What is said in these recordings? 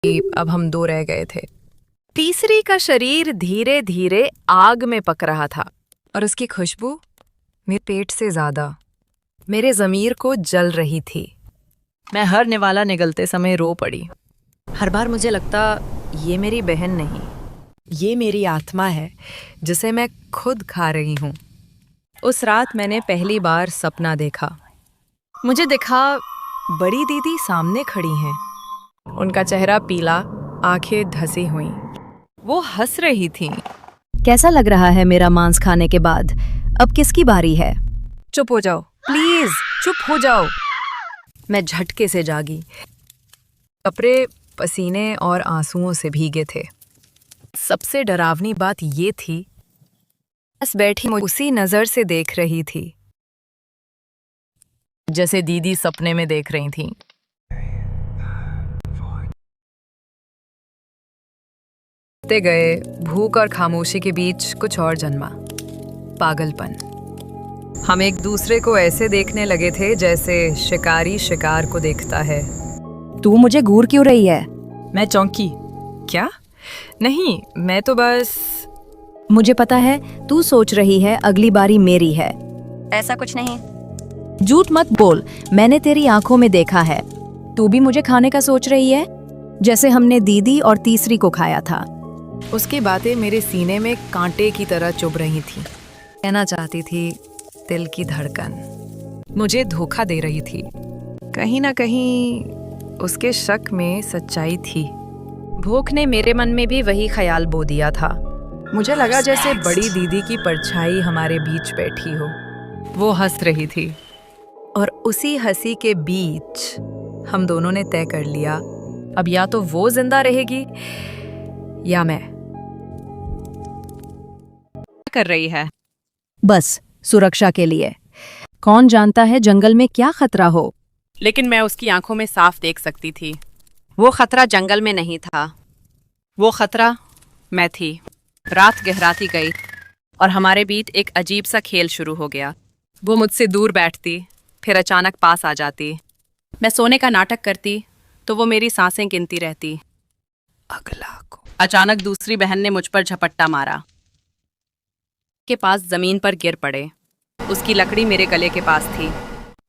अब हम दो रह गए थे। तीसरी का शरीर धीरे धीरे आग में पक रहा था और उसकी खुशबू मेरे पेट से ज्यादा मेरे ज़मीर को जल रही थी। मैं हर निवाला निगलते समय रो पड़ी। हर बार मुझे लगता ये मेरी बहन नहीं, ये मेरी आत्मा है जिसे मैं खुद खा रही हूँ। उस रात मैंने पहली बार सपना देखा। मुझे दिखा बड़ी दीदी सामने खड़ी हैं। उनका चेहरा पीला, आंखें धसी हुई। वो हंस रही थीं। कैसा लग रहा है मेरा मांस खाने के बाद? अब किसकी बारी है? चुप हो जाओ, प्लीज चुप हो जाओ। मैं झटके से जागी। कपड़े पसीने और आंसुओं से भीगे थे। सबसे डरावनी बात ये थी, बस बैठी मुझे उसी नजर से देख रही थी जैसे दीदी सपने में देख रही थीं। गए भूख और खामोशी के बीच कुछ और जन्मा, पागलपन। हम एक दूसरे को ऐसे देखने लगे थे जैसे शिकारी शिकार को देखता है। तू मुझे घूर क्यों रही है? मैं चौंकी। क्या? नहीं, मैं तो बस। मुझे पता है तू सोच रही है अगली बारी मेरी है। ऐसा कुछ नहीं। झूठ मत बोल, मैंने तेरी आंखों में देखा है। तू भी मुझे खाने का सोच रही है, जैसे हमने दीदी और तीसरी को खाया था। उसकी बातें मेरे सीने में कांटे की तरह चुभ रही थी। कहना चाहती थी, दिल की धड़कन मुझे धोखा दे रही थी। कहीं ना कहीं उसके शक में सच्चाई थी। भूख ने मेरे मन में भी वही ख्याल बो दिया था। मुझे लगा जैसे बड़ी दीदी की परछाई हमारे बीच बैठी हो। वो हंस रही थी और उसी हंसी के बीच हम दोनों ने तय कर लिया, अब या तो वो जिंदा रहेगी या मैं। क्या कर रही है? बस सुरक्षा के लिए। कौन जानता है जंगल में क्या खतरा हो। लेकिन मैं उसकी आंखों में साफ देख सकती थी। वो खतरा जंगल में नहीं था, वो खतरा मैं थी। रात गहराती गई और हमारे बीच एक अजीब सा खेल शुरू हो गया। वो मुझसे दूर बैठती, फिर अचानक पास आ जाती। मैं सोने का नाटक करती तो वो मेरी सांसें गिनती रहती। अगला को अचानक दूसरी बहन ने मुझ पर झपट्टा मारा के पास जमीन पर गिर पड़े। उसकी लकड़ी मेरे गले के पास थी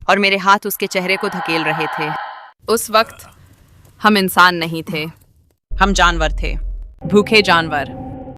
और मेरे हाथ उसके चेहरे को धकेल रहे थे। उस वक्त हम इंसान नहीं थे, हम जानवर थे, भूखे जानवर।